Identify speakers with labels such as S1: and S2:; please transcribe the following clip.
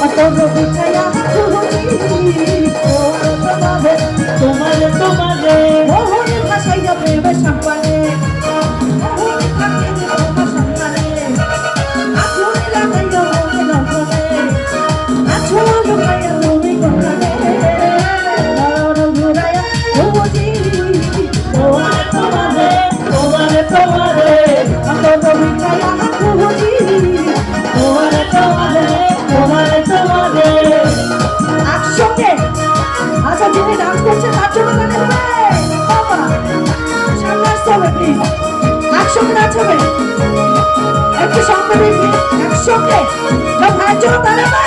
S1: অত রবি ছায়া তোমারে তোমারে মোহনের ভাষায় প্রেমের সম্পানে আচ্ছা যিনি ডান্স করছে তার জন্য গানে বাবা সামনে আসতে হবে প্লিজ একসঙ্গে নাচ হবে একটু সামনে একসঙ্গে ভাইয়ের জন্য তারা